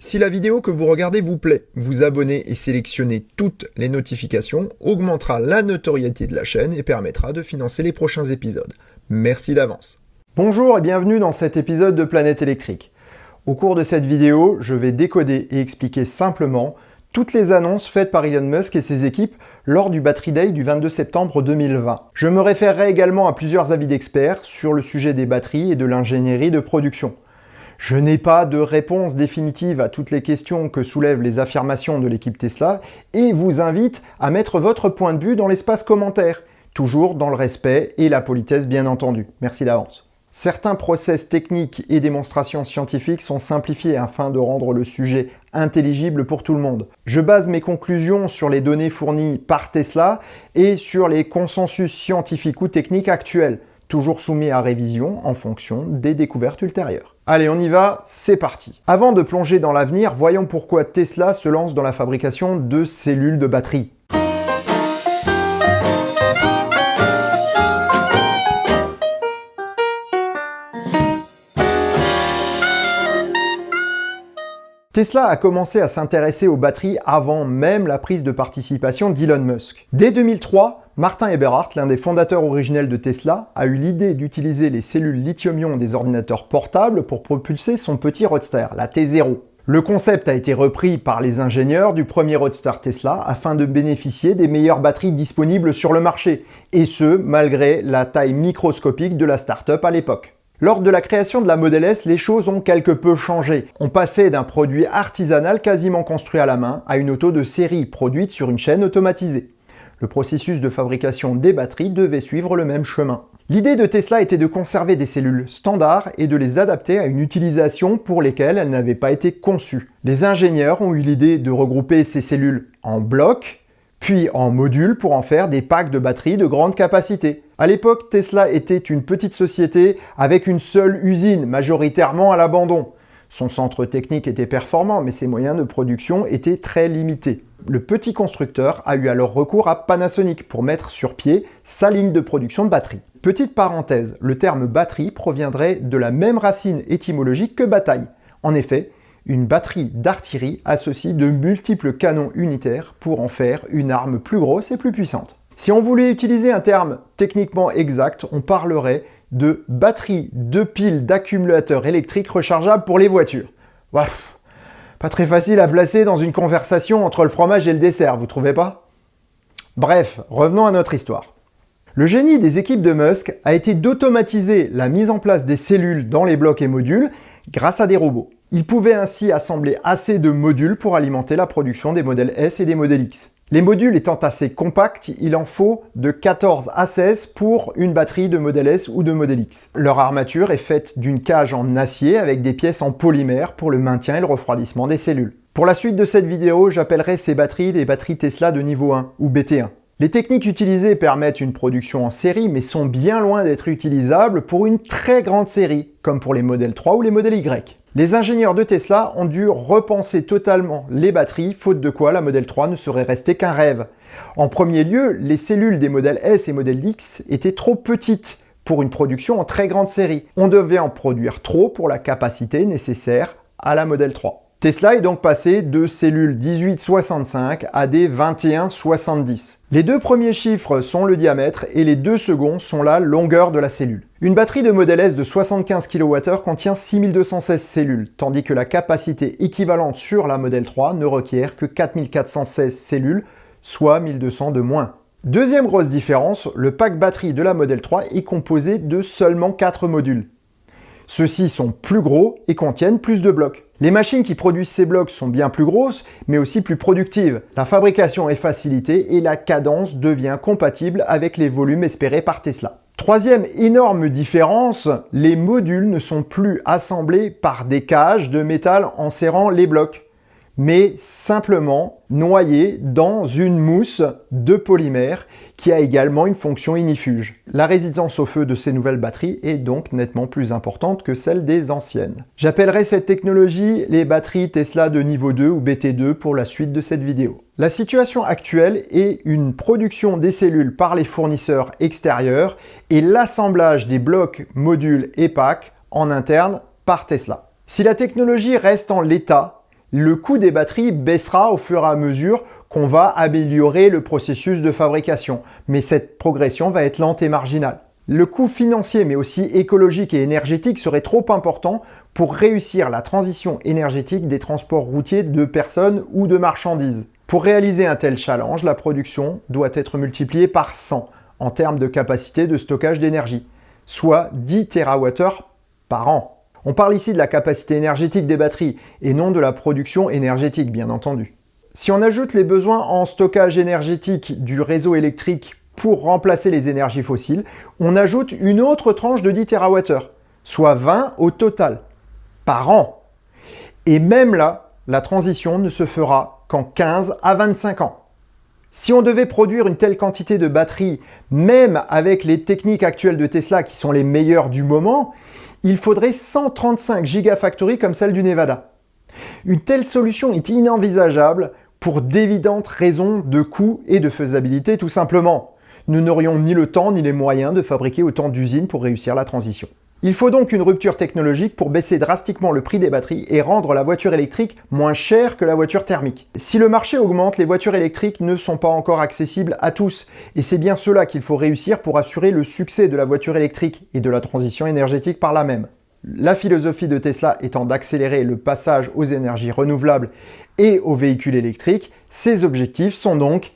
Si la vidéo que vous regardez vous plaît, vous abonner et sélectionner toutes les notifications augmentera la notoriété de la chaîne et permettra de financer les prochains épisodes. Merci d'avance. Bonjour et bienvenue dans cet épisode de Planète électrique. Au cours de cette vidéo, je vais décoder et expliquer simplement toutes les annonces faites par Elon Musk et ses équipes lors du Battery Day du 22 septembre 2020. Je me référerai également à plusieurs avis d'experts sur le sujet des batteries et de l'ingénierie de production. Je n'ai pas de réponse définitive à toutes les questions que soulèvent les affirmations de l'équipe Tesla et vous invite à mettre votre point de vue dans l'espace commentaire, toujours dans le respect et la politesse bien entendu. Merci d'avance. Certains process techniques et démonstrations scientifiques sont simplifiés afin de rendre le sujet intelligible pour tout le monde. Je base mes conclusions sur les données fournies par Tesla et sur les consensus scientifiques ou techniques actuels, toujours soumis à révision en fonction des découvertes ultérieures. Allez, on y va, c'est parti. Avant de plonger dans l'avenir, voyons pourquoi Tesla se lance dans la fabrication de cellules de batterie. Tesla a commencé à s'intéresser aux batteries avant même la prise de participation d'Elon Musk. Dès 2003, Martin Eberhard, l'un des fondateurs originels de Tesla, a eu l'idée d'utiliser les cellules lithium-ion des ordinateurs portables pour propulser son petit Roadster, la T0. Le concept a été repris par les ingénieurs du premier Roadster Tesla afin de bénéficier des meilleures batteries disponibles sur le marché, et ce, malgré la taille microscopique de la start-up à l'époque. Lors de la création de la Model S, les choses ont quelque peu changé. On passait d'un produit artisanal quasiment construit à la main à une auto de série produite sur une chaîne automatisée. Le processus de fabrication des batteries devait suivre le même chemin. L'idée de Tesla était de conserver des cellules standards et de les adapter à une utilisation pour lesquelles elles n'avaient pas été conçues. Les ingénieurs ont eu l'idée de regrouper ces cellules en blocs, puis en modules pour en faire des packs de batteries de grande capacité. À l'époque, Tesla était une petite société avec une seule usine, majoritairement à l'abandon. Son centre technique était performant, mais ses moyens de production étaient très limités. Le petit constructeur a eu alors recours à Panasonic pour mettre sur pied sa ligne de production de batteries. Petite parenthèse, le terme batterie proviendrait de la même racine étymologique que bataille. En effet, une batterie d'artillerie associe de multiples canons unitaires pour en faire une arme plus grosse et plus puissante. Si on voulait utiliser un terme techniquement exact, on parlerait de batterie de piles d'accumulateurs électriques rechargeables pour les voitures. Ouf, pas très facile à placer dans une conversation entre le fromage et le dessert, vous trouvez pas? Bref, revenons à notre histoire. Le génie des équipes de Musk a été d'automatiser la mise en place des cellules dans les blocs et modules grâce à des robots. Il pouvait ainsi assembler assez de modules pour alimenter la production des modèles S et des modèles X. Les modules étant assez compacts, il en faut de 14 à 16 pour une batterie de modèle S ou de modèle X. Leur armature est faite d'une cage en acier avec des pièces en polymère pour le maintien et le refroidissement des cellules. Pour la suite de cette vidéo, j'appellerai ces batteries les batteries Tesla de niveau 1 ou BT1. Les techniques utilisées permettent une production en série mais sont bien loin d'être utilisables pour une très grande série, comme pour les modèles 3 ou les modèles Y. Les ingénieurs de Tesla ont dû repenser totalement les batteries, faute de quoi la Model 3 ne serait restée qu'un rêve. En premier lieu, les cellules des modèles S et modèles X étaient trop petites pour une production en très grande série. On devait en produire trop pour la capacité nécessaire à la Model 3. Tesla est donc passé de cellules 1865 à des 2170. Les deux premiers chiffres sont le diamètre et les deux seconds sont la longueur de la cellule. Une batterie de Model S de 75 kWh contient 6216 cellules, tandis que la capacité équivalente sur la Model 3 ne requiert que 4416 cellules, soit 1200 de moins. Deuxième grosse différence, le pack batterie de la Model 3 est composé de seulement 4 modules. Ceux-ci sont plus gros et contiennent plus de blocs. Les machines qui produisent ces blocs sont bien plus grosses, mais aussi plus productives. La fabrication est facilitée et la cadence devient compatible avec les volumes espérés par Tesla. Troisième énorme différence, les modules ne sont plus assemblés par des cages de métal enserrant les blocs, mais simplement noyés dans une mousse de polymère qui a également une fonction ignifuge. La résistance au feu de ces nouvelles batteries est donc nettement plus importante que celle des anciennes. J'appellerai cette technologie les batteries Tesla de niveau 2 ou BT2 pour la suite de cette vidéo. La situation actuelle est une production des cellules par les fournisseurs extérieurs et l'assemblage des blocs, modules et packs en interne par Tesla. Si la technologie reste en l'état, Le coût des batteries baissera au fur et à mesure qu'on va améliorer le processus de fabrication, mais cette progression va être lente et marginale. Le coût financier mais aussi écologique et énergétique serait trop important pour réussir la transition énergétique des transports routiers de personnes ou de marchandises. Pour réaliser un tel challenge, la production doit être multipliée par 100 en termes de capacité de stockage d'énergie, soit 10 TWh par an. On parle ici de la capacité énergétique des batteries et non de la production énergétique, bien entendu. Si on ajoute les besoins en stockage énergétique du réseau électrique pour remplacer les énergies fossiles, on ajoute une autre tranche de 10 TWh, soit 20 au total, par an. Et même là, la transition ne se fera qu'en 15 à 25 ans. Si on devait produire une telle quantité de batteries, même avec les techniques actuelles de Tesla qui sont les meilleures du moment, il faudrait 135 gigafactories comme celle du Nevada. Une telle solution est inenvisageable pour d'évidentes raisons de coût et de faisabilité tout simplement. Nous n'aurions ni le temps ni les moyens de fabriquer autant d'usines pour réussir la transition. Il faut donc une rupture technologique pour baisser drastiquement le prix des batteries et rendre la voiture électrique moins chère que la voiture thermique. Si le marché augmente, les voitures électriques ne sont pas encore accessibles à tous, et c'est bien cela qu'il faut réussir pour assurer le succès de la voiture électrique et de la transition énergétique par là même. La philosophie de Tesla étant d'accélérer le passage aux énergies renouvelables et aux véhicules électriques, ses objectifs sont donc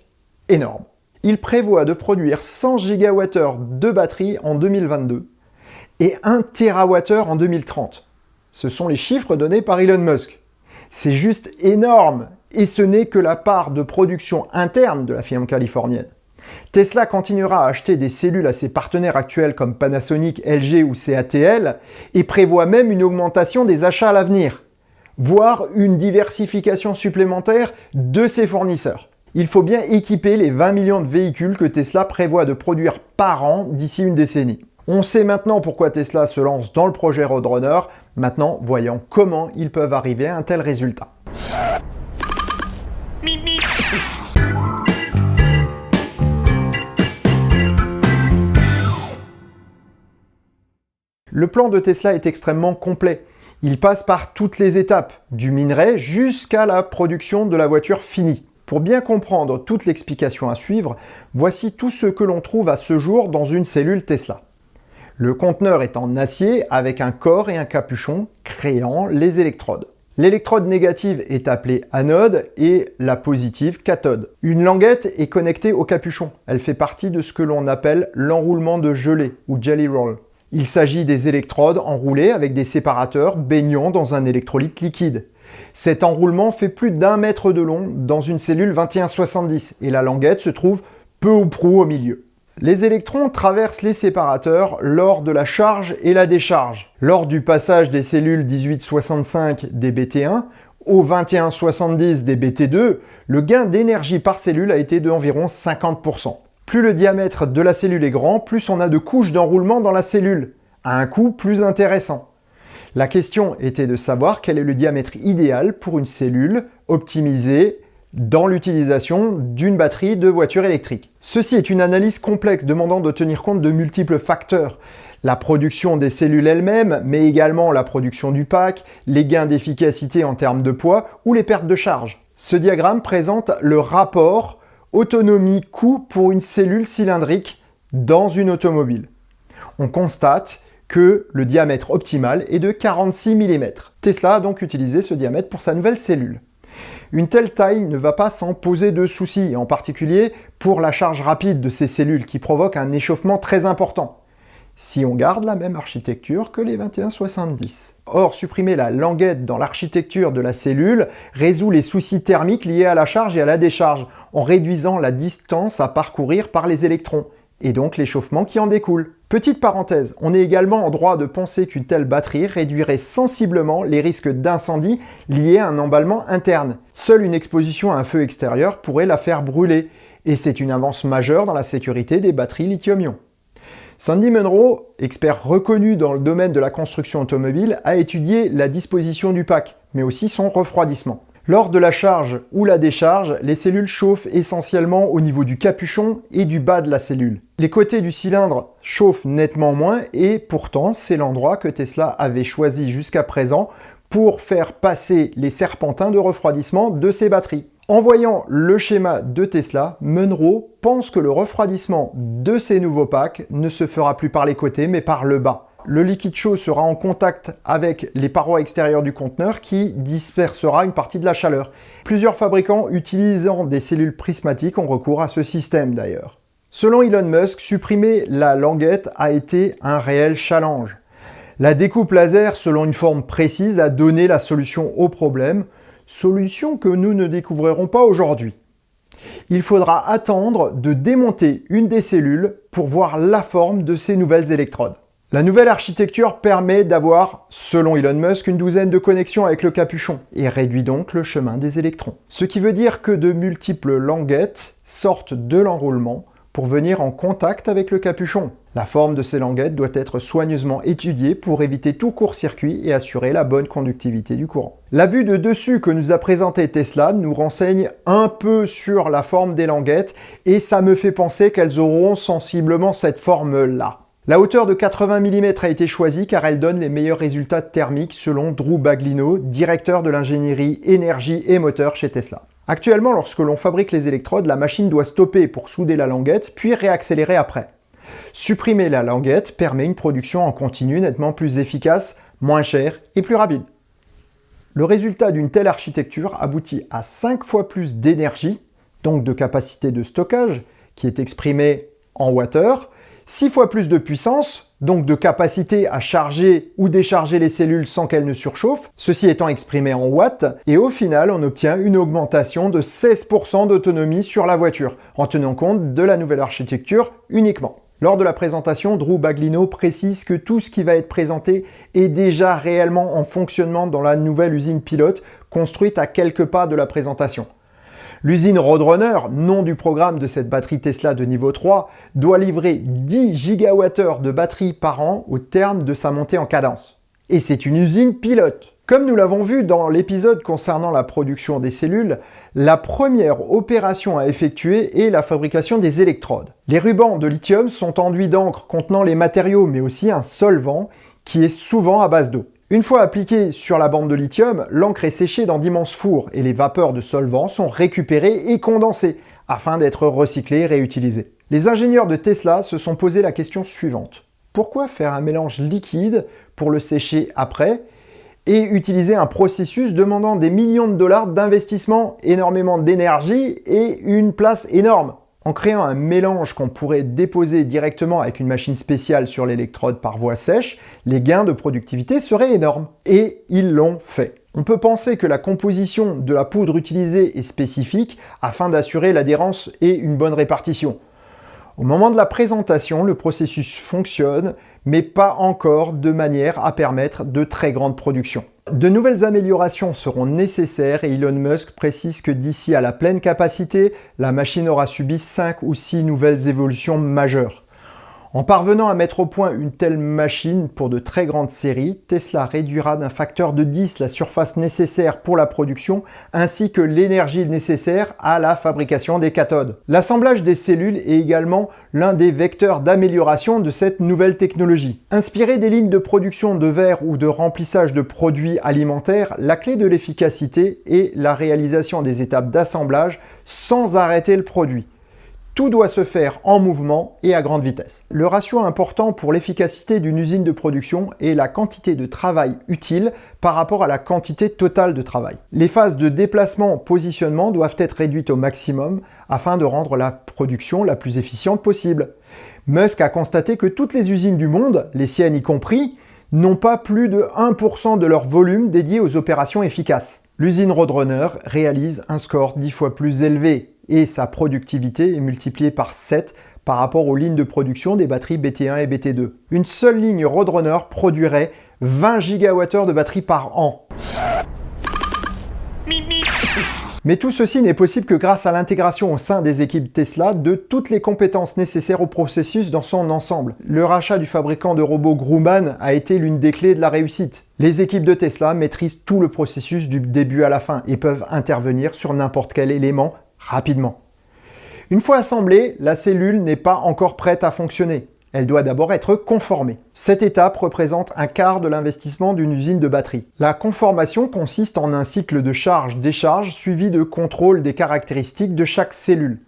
énormes. Il prévoit de produire 100 GWh de batterie en 2022 et 1 TWh en 2030. Ce sont les chiffres donnés par Elon Musk. C'est juste énorme et ce n'est que la part de production interne de la firme californienne. Tesla continuera à acheter des cellules à ses partenaires actuels comme Panasonic, LG ou CATL et prévoit même une augmentation des achats à l'avenir, voire une diversification supplémentaire de ses fournisseurs. Il faut bien équiper les 20 millions de véhicules que Tesla prévoit de produire par an d'ici une décennie. On sait maintenant pourquoi Tesla se lance dans le projet Roadrunner. Maintenant, voyons comment ils peuvent arriver à un tel résultat. Le plan de Tesla est extrêmement complet. Il passe par toutes les étapes, du minerai jusqu'à la production de la voiture finie. Pour bien comprendre toute l'explication à suivre, voici tout ce que l'on trouve à ce jour dans une cellule Tesla. Le conteneur est en acier avec un corps et un capuchon créant les électrodes. L'électrode négative est appelée anode et la positive cathode. Une languette est connectée au capuchon. Elle fait partie de ce que l'on appelle l'enroulement de gelée ou jelly roll. Il s'agit des électrodes enroulées avec des séparateurs baignant dans un électrolyte liquide. Cet enroulement fait plus d'1 mètre de long dans une cellule 2170 et la languette se trouve peu ou prou au milieu. Les électrons traversent les séparateurs lors de la charge et la décharge. Lors du passage des cellules 1865 des BT1 aux 2170 des BT2, le gain d'énergie par cellule a été d'environ 50%. Plus le diamètre de la cellule est grand, plus on a de couches d'enroulement dans la cellule, à un coût plus intéressant. La question était de savoir quel est le diamètre idéal pour une cellule optimisée dans l'utilisation d'une batterie de voiture électrique. Ceci est une analyse complexe demandant de tenir compte de multiples facteurs. La production des cellules elles-mêmes, mais également la production du pack, les gains d'efficacité en termes de poids ou les pertes de charge. Ce diagramme présente le rapport autonomie-coût pour une cellule cylindrique dans une automobile. On constate que le diamètre optimal est de 46 mm. Tesla a donc utilisé ce diamètre pour sa nouvelle cellule. Une telle taille ne va pas sans poser de soucis, en particulier pour la charge rapide de ces cellules qui provoque un échauffement très important, si on garde la même architecture que les 2170. Or, supprimer la languette dans l'architecture de la cellule résout les soucis thermiques liés à la charge et à la décharge, en réduisant la distance à parcourir par les électrons, et donc l'échauffement qui en découle. Petite parenthèse, on est également en droit de penser qu'une telle batterie réduirait sensiblement les risques d'incendie liés à un emballement interne. Seule une exposition à un feu extérieur pourrait la faire brûler, et c'est une avance majeure dans la sécurité des batteries lithium-ion. Sandy Munro, expert reconnu dans le domaine de la construction automobile, a étudié la disposition du pack, mais aussi son refroidissement. Lors de la charge ou la décharge, les cellules chauffent essentiellement au niveau du capuchon et du bas de la cellule. Les côtés du cylindre chauffent nettement moins et pourtant c'est l'endroit que Tesla avait choisi jusqu'à présent pour faire passer les serpentins de refroidissement de ces batteries. En voyant le schéma de Tesla, Munro pense que le refroidissement de ces nouveaux packs ne se fera plus par les côtés mais par le bas. Le liquide chaud sera en contact avec les parois extérieures du conteneur qui dispersera une partie de la chaleur. Plusieurs fabricants utilisant des cellules prismatiques ont recours à ce système d'ailleurs. Selon Elon Musk, supprimer la languette a été un réel challenge. La découpe laser selon une forme précise a donné la solution au problème, solution que nous ne découvrirons pas aujourd'hui. Il faudra attendre de démonter une des cellules pour voir la forme de ces nouvelles électrodes. La nouvelle architecture permet d'avoir, selon Elon Musk, une douzaine de connexions avec le capuchon et réduit donc le chemin des électrons. Ce qui veut dire que de multiples languettes sortent de l'enroulement pour venir en contact avec le capuchon. La forme de ces languettes doit être soigneusement étudiée pour éviter tout court-circuit et assurer la bonne conductivité du courant. La vue de dessus que nous a présenté Tesla nous renseigne un peu sur la forme des languettes et ça me fait penser qu'elles auront sensiblement cette forme-là. La hauteur de 80 mm a été choisie car elle donne les meilleurs résultats thermiques selon Drew Baglino, directeur de l'ingénierie énergie et moteur chez Tesla. Actuellement, lorsque l'on fabrique les électrodes, la machine doit stopper pour souder la languette, puis réaccélérer après. Supprimer la languette permet une production en continu nettement plus efficace, moins chère et plus rapide. Le résultat d'une telle architecture aboutit à 5 fois plus d'énergie, donc de capacité de stockage, qui est exprimée en wattheures, 6 fois plus de puissance, donc de capacité à charger ou décharger les cellules sans qu'elles ne surchauffent, ceci étant exprimé en watts, et au final on obtient une augmentation de 16% d'autonomie sur la voiture, en tenant compte de la nouvelle architecture uniquement. Lors de la présentation, Drew Baglino précise que tout ce qui va être présenté est déjà réellement en fonctionnement dans la nouvelle usine pilote, construite à quelques pas de la présentation. L'usine Roadrunner, nom du programme de cette batterie Tesla de niveau 3, doit livrer 10 gigawattheures de batterie par an au terme de sa montée en cadence. Et c'est une usine pilote. Comme nous l'avons vu dans l'épisode concernant la production des cellules, la première opération à effectuer est la fabrication des électrodes. Les rubans de lithium sont enduits d'encre contenant les matériaux mais aussi un solvant qui est souvent à base d'eau. Une fois appliquée sur la bande de lithium, l'encre est séchée dans d'immenses fours et les vapeurs de solvant sont récupérées et condensées afin d'être recyclées et réutilisées. Les ingénieurs de Tesla se sont posé la question suivante. Pourquoi faire un mélange liquide pour le sécher après et utiliser un processus demandant des millions de dollars d'investissement, énormément d'énergie et une place énorme? En créant un mélange qu'on pourrait déposer directement avec une machine spéciale sur l'électrode par voie sèche, les gains de productivité seraient énormes. Et ils l'ont fait. On peut penser que la composition de la poudre utilisée est spécifique afin d'assurer l'adhérence et une bonne répartition. Au moment de la présentation, le processus fonctionne, mais pas encore de manière à permettre de très grandes productions. De nouvelles améliorations seront nécessaires et Elon Musk précise que d'ici à la pleine capacité, la machine aura subi 5 ou 6 nouvelles évolutions majeures. En parvenant à mettre au point une telle machine pour de très grandes séries, Tesla réduira d'un facteur de 10 la surface nécessaire pour la production ainsi que l'énergie nécessaire à la fabrication des cathodes. L'assemblage des cellules est également l'un des vecteurs d'amélioration de cette nouvelle technologie. Inspiré des lignes de production de verre ou de remplissage de produits alimentaires, la clé de l'efficacité est la réalisation des étapes d'assemblage sans arrêter le produit. Tout doit se faire en mouvement et à grande vitesse. Le ratio important pour l'efficacité d'une usine de production est la quantité de travail utile par rapport à la quantité totale de travail. Les phases de déplacement-positionnement doivent être réduites au maximum afin de rendre la production la plus efficiente possible. Musk a constaté que toutes les usines du monde, les siennes y compris, n'ont pas plus de 1% de leur volume dédié aux opérations efficaces. L'usine Roadrunner réalise un score 10 fois plus élevé et sa productivité est multipliée par 7 par rapport aux lignes de production des batteries BT1 et BT2. Une seule ligne Roadrunner produirait 20 gigawattheures de batterie par an. Mais tout ceci n'est possible que grâce à l'intégration au sein des équipes Tesla de toutes les compétences nécessaires au processus dans son ensemble. Le rachat du fabricant de robots Grumman a été l'une des clés de la réussite. Les équipes de Tesla maîtrisent tout le processus du début à la fin et peuvent intervenir sur n'importe quel élément rapidement. Une fois assemblée, la cellule n'est pas encore prête à fonctionner. Elle doit d'abord être conformée. Cette étape représente un quart de l'investissement d'une usine de batterie. La conformation consiste en un cycle de charge-décharge suivi de contrôle des caractéristiques de chaque cellule.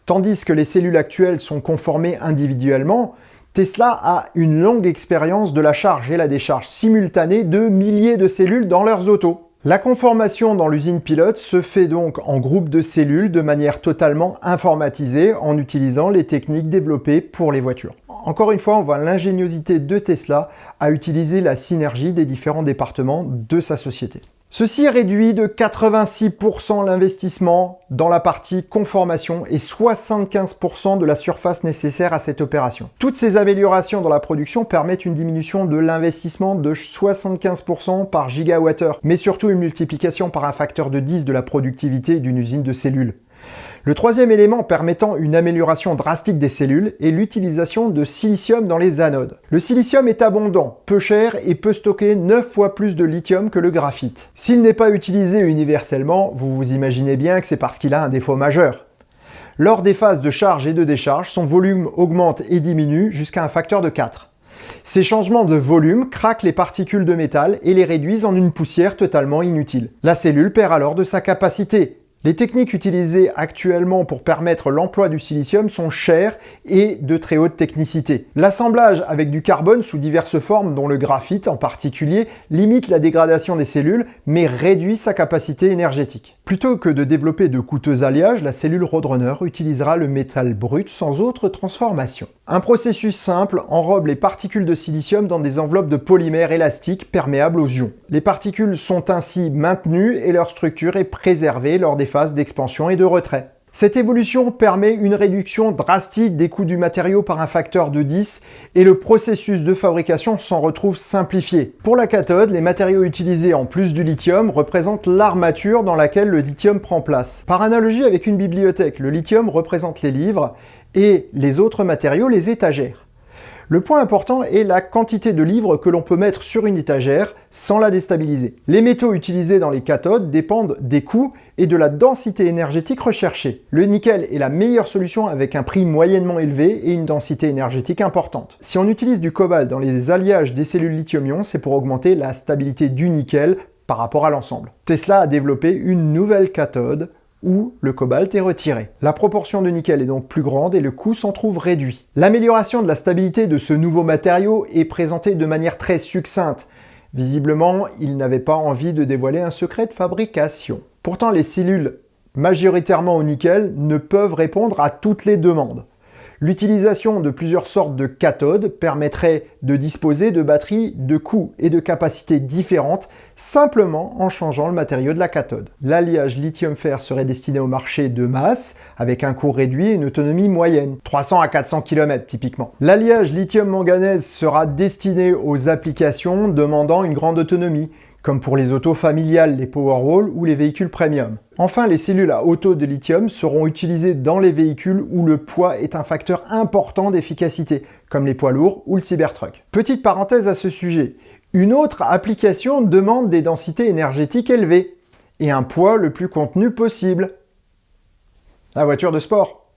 Tandis que les cellules actuelles sont conformées individuellement, Tesla a une longue expérience de la charge et la décharge simultanée de milliers de cellules dans leurs autos. La conformation dans l'usine pilote se fait donc en groupe de cellules de manière totalement informatisée en utilisant les techniques développées pour les voitures. Encore une fois, on voit l'ingéniosité de Tesla à utiliser la synergie des différents départements de sa société. Ceci réduit de 86% l'investissement dans la partie conformation et 75% de la surface nécessaire à cette opération. Toutes ces améliorations dans la production permettent une diminution de l'investissement de 75% par gigawattheure, mais surtout une multiplication par un facteur de 10 de la productivité d'une usine de cellules. Le troisième élément permettant une amélioration drastique des cellules est l'utilisation de silicium dans les anodes. Le silicium est abondant, peu cher et peut stocker 9 fois plus de lithium que le graphite. S'il n'est pas utilisé universellement, vous vous imaginez bien que c'est parce qu'il a un défaut majeur. Lors des phases de charge et de décharge, son volume augmente et diminue jusqu'à un facteur de 4. Ces changements de volume craquent les particules de métal et les réduisent en une poussière totalement inutile. La cellule perd alors de sa capacité. Les techniques utilisées actuellement pour permettre l'emploi du silicium sont chères et de très haute technicité. L'assemblage avec du carbone sous diverses formes, dont le graphite en particulier, limite la dégradation des cellules, mais réduit sa capacité énergétique. Plutôt que de développer de coûteux alliages, la cellule Roadrunner utilisera le métal brut sans autre transformation. Un processus simple enrobe les particules de silicium dans des enveloppes de polymère élastique perméables aux ions. Les particules sont ainsi maintenues et leur structure est préservée lors des phases d'expansion et de retrait. Cette évolution permet une réduction drastique des coûts du matériau par un facteur de 10 et le processus de fabrication s'en retrouve simplifié. Pour la cathode, les matériaux utilisés en plus du lithium représentent l'armature dans laquelle le lithium prend place. Par analogie avec une bibliothèque, le lithium représente les livres et les autres matériaux les étagères. Le point important est la quantité de livres que l'on peut mettre sur une étagère sans la déstabiliser. Les métaux utilisés dans les cathodes dépendent des coûts et de la densité énergétique recherchée. Le nickel est la meilleure solution avec un prix moyennement élevé et une densité énergétique importante. Si on utilise du cobalt dans les alliages des cellules lithium-ion, c'est pour augmenter la stabilité du nickel par rapport à l'ensemble. Tesla a développé une nouvelle cathode où le cobalt est retiré. La proportion de nickel est donc plus grande et le coût s'en trouve réduit. L'amélioration de la stabilité de ce nouveau matériau est présentée de manière très succincte. Visiblement, il n'avait pas envie de dévoiler un secret de fabrication. Pourtant, les cellules majoritairement au nickel ne peuvent répondre à toutes les demandes. L'utilisation de plusieurs sortes de cathodes permettrait de disposer de batteries de coûts et de capacités différentes simplement en changeant le matériau de la cathode. L'alliage lithium-fer serait destiné au marché de masse avec un coût réduit et une autonomie moyenne, 300 à 400 km typiquement. L'alliage lithium-manganèse sera destiné aux applications demandant une grande autonomie, comme pour les autos familiales, les Powerwall ou les véhicules premium. Enfin, les cellules à haut taux de lithium seront utilisées dans les véhicules où le poids est un facteur important d'efficacité, comme les poids lourds ou le Cybertruck. Petite parenthèse à ce sujet, une autre application demande des densités énergétiques élevées et un poids le plus contenu possible. La voiture de sport.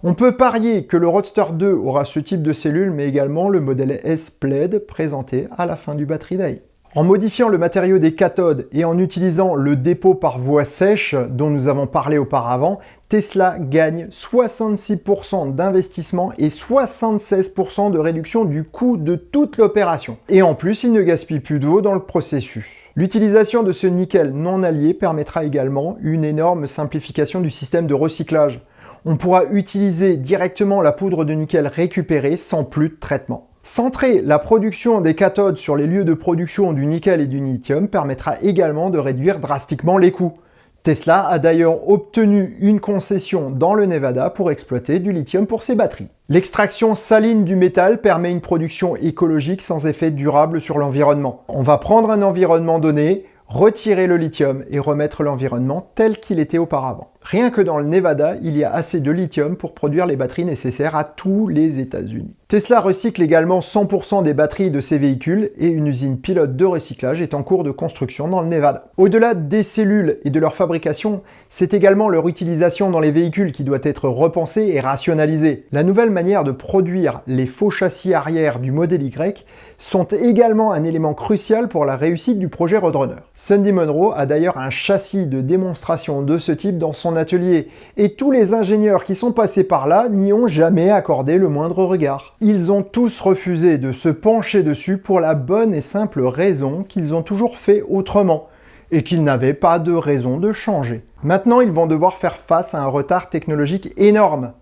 On peut parier que le Roadster 2 aura ce type de cellules, mais également le modèle S-Plaid présenté à la fin du Battery Day. En modifiant le matériau des cathodes et en utilisant le dépôt par voie sèche dont nous avons parlé auparavant, Tesla gagne 66% d'investissement et 76% de réduction du coût de toute l'opération. Et en plus, il ne gaspille plus d'eau dans le processus. L'utilisation de ce nickel non allié permettra également une énorme simplification du système de recyclage. On pourra utiliser directement la poudre de nickel récupérée sans plus de traitement. Centrer la production des cathodes sur les lieux de production du nickel et du lithium permettra également de réduire drastiquement les coûts. Tesla a d'ailleurs obtenu une concession dans le Nevada pour exploiter du lithium pour ses batteries. L'extraction saline du métal permet une production écologique sans effet durable sur l'environnement. On va prendre un environnement donné, retirer le lithium et remettre l'environnement tel qu'il était auparavant. Rien que dans le Nevada, il y a assez de lithium pour produire les batteries nécessaires à tous les États-Unis. Tesla recycle également 100% des batteries de ses véhicules et une usine pilote de recyclage est en cours de construction dans le Nevada. Au-delà des cellules et de leur fabrication, c'est également leur utilisation dans les véhicules qui doit être repensée et rationalisée. La nouvelle manière de produire les faux châssis arrière du modèle Y sont également un élément crucial pour la réussite du projet Roadrunner. Sandy Munro a d'ailleurs un châssis de démonstration de ce type dans son atelier et tous les ingénieurs qui sont passés par là n'y ont jamais accordé le moindre regard. Ils ont tous refusé de se pencher dessus pour la bonne et simple raison qu'ils ont toujours fait autrement et qu'ils n'avaient pas de raison de changer. Maintenant, ils vont devoir faire face à un retard technologique énorme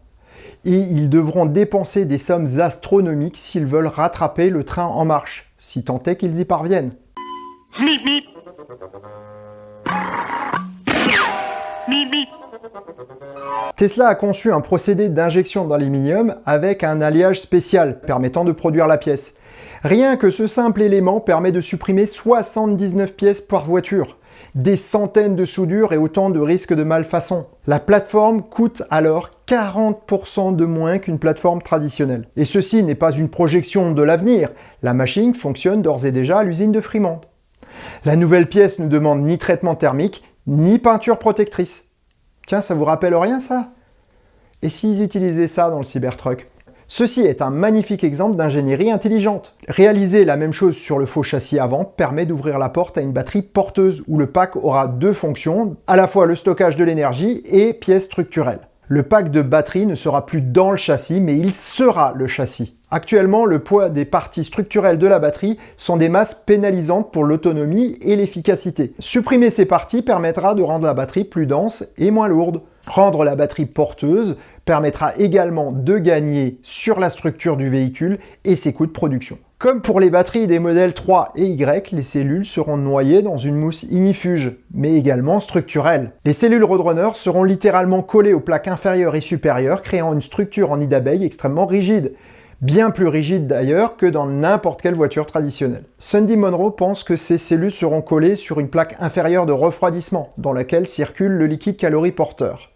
et ils devront dépenser des sommes astronomiques s'ils veulent rattraper le train en marche, si tant est qu'ils y parviennent. Mip, mip. Mip, mip. Tesla a conçu un procédé d'injection d'aluminium avec un alliage spécial permettant de produire la pièce. Rien que ce simple élément permet de supprimer 79 pièces par voiture, des centaines de soudures et autant de risques de malfaçon. La plateforme coûte alors 40% de moins qu'une plateforme traditionnelle. Et ceci n'est pas une projection de l'avenir, la machine fonctionne d'ores et déjà à l'usine de Fremont. La nouvelle pièce ne demande ni traitement thermique, ni peinture protectrice. Tiens, ça vous rappelle rien ça? Et s'ils utilisaient ça dans le Cybertruck? Ceci est un magnifique exemple d'ingénierie intelligente. Réaliser la même chose sur le faux châssis avant permet d'ouvrir la porte à une batterie porteuse où le pack aura deux fonctions, à la fois le stockage de l'énergie et pièces structurelles. Le pack de batterie ne sera plus dans le châssis, mais il sera le châssis. Actuellement, le poids des parties structurelles de la batterie sont des masses pénalisantes pour l'autonomie et l'efficacité. Supprimer ces parties permettra de rendre la batterie plus dense et moins lourde. Rendre la batterie porteuse permettra également de gagner sur la structure du véhicule et ses coûts de production. Comme pour les batteries des modèles 3 et Y, les cellules seront noyées dans une mousse ignifuge, mais également structurelle. Les cellules Roadrunner seront littéralement collées aux plaques inférieures et supérieures, créant une structure en nid d'abeille extrêmement rigide. Bien plus rigide d'ailleurs que dans n'importe quelle voiture traditionnelle. Sandy Munro pense que ces cellules seront collées sur une plaque inférieure de refroidissement, dans laquelle circule le liquide caloriporteur.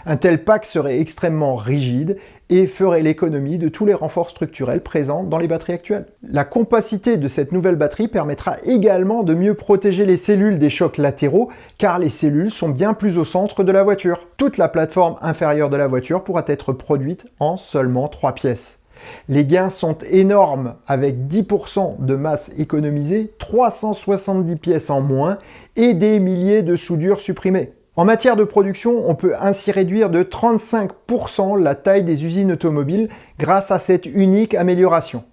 Un tel pack serait extrêmement rigide et ferait l'économie de tous les renforts structurels présents dans les batteries actuelles. La compacité de cette nouvelle batterie permettra également de mieux protéger les cellules des chocs latéraux car les cellules sont bien plus au centre de la voiture. Toute la plateforme inférieure de la voiture pourra être produite en seulement 3 pièces. Les gains sont énormes avec 10% de masse économisée, 370 pièces en moins et des milliers de soudures supprimées. En matière de production, on peut ainsi réduire de 35% la taille des usines automobiles grâce à cette unique amélioration.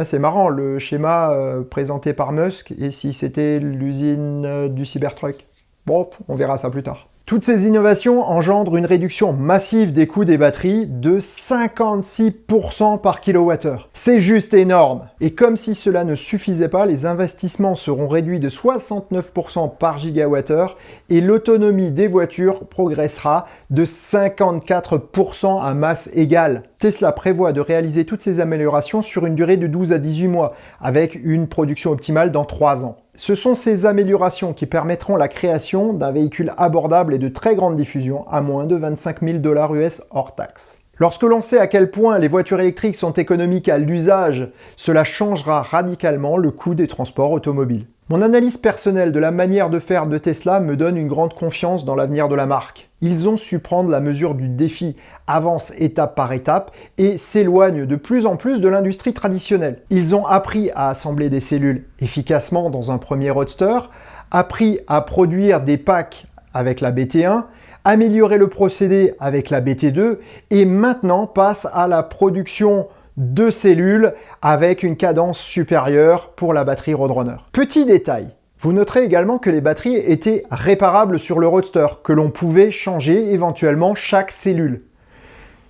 C'est marrant le schéma présenté par Musk et si c'était l'usine du Cybertruck. Bon, on verra ça plus tard. Toutes ces innovations engendrent une réduction massive des coûts des batteries de 56% par kilowattheure. C'est juste énorme. Et comme si cela ne suffisait pas, les investissements seront réduits de 69% par gigawattheure et l'autonomie des voitures progressera de 54% à masse égale. Tesla prévoit de réaliser toutes ces améliorations sur une durée de 12 à 18 mois, avec une production optimale dans 3 ans. Ce sont ces améliorations qui permettront la création d'un véhicule abordable et de très grande diffusion à moins de 25 000 $ US hors taxe. Lorsque l'on sait à quel point les voitures électriques sont économiques à l'usage, cela changera radicalement le coût des transports automobiles. Mon analyse personnelle de la manière de faire de Tesla me donne une grande confiance dans l'avenir de la marque. Ils ont su prendre la mesure du défi, avancent étape par étape et s'éloignent de plus en plus de l'industrie traditionnelle. Ils ont appris à assembler des cellules efficacement dans un premier roadster, appris à produire des packs avec la BT1, améliorer le procédé avec la BT2 et maintenant passent à la production de cellules avec une cadence supérieure pour la batterie Roadrunner. Petit détail, vous noterez également que les batteries étaient réparables sur le Roadster, que l'on pouvait changer éventuellement chaque cellule.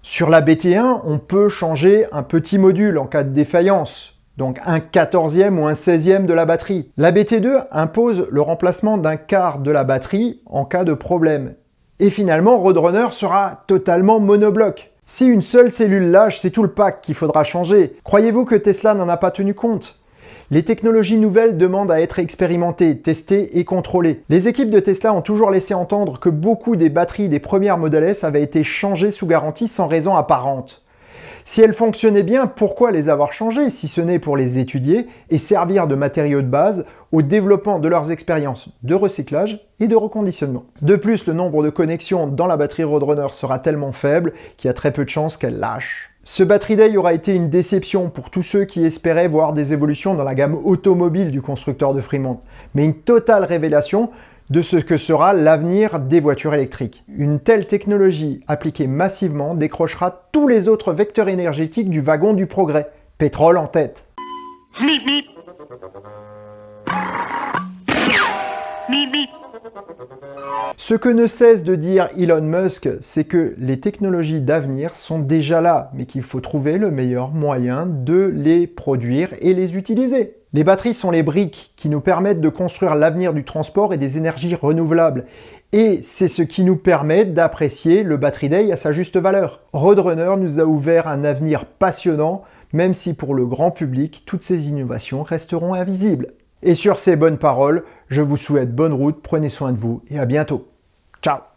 Sur la BT1, on peut changer un petit module en cas de défaillance, donc un 14e ou un 16e de la batterie. La BT2 impose le remplacement d'un quart de la batterie en cas de problème. Et finalement, Roadrunner sera totalement monobloc. Si une seule cellule lâche, c'est tout le pack qu'il faudra changer. Croyez-vous que Tesla n'en a pas tenu compte? Les technologies nouvelles demandent à être expérimentées, testées et contrôlées. Les équipes de Tesla ont toujours laissé entendre que beaucoup des batteries des premières Model S avaient été changées sous garantie sans raison apparente. Si elles fonctionnaient bien, pourquoi les avoir changées si ce n'est pour les étudier et servir de matériaux de base au développement de leurs expériences de recyclage et de reconditionnement. De plus, le nombre de connexions dans la batterie Roadrunner sera tellement faible qu'il y a très peu de chances qu'elle lâche. Ce Battery Day aura été une déception pour tous ceux qui espéraient voir des évolutions dans la gamme automobile du constructeur de Fremont, mais une totale révélation de ce que sera l'avenir des voitures électriques. Une telle technologie appliquée massivement décrochera tous les autres vecteurs énergétiques du wagon du progrès, pétrole en tête. Meep meep. Meep meep. Ce que ne cesse de dire Elon Musk, c'est que les technologies d'avenir sont déjà là, mais qu'il faut trouver le meilleur moyen de les produire et les utiliser. Les batteries sont les briques qui nous permettent de construire l'avenir du transport et des énergies renouvelables. Et c'est ce qui nous permet d'apprécier le Battery Day à sa juste valeur. Roadrunner nous a ouvert un avenir passionnant, même si pour le grand public, toutes ces innovations resteront invisibles. Et sur ces bonnes paroles, je vous souhaite bonne route, prenez soin de vous et à bientôt. Ciao!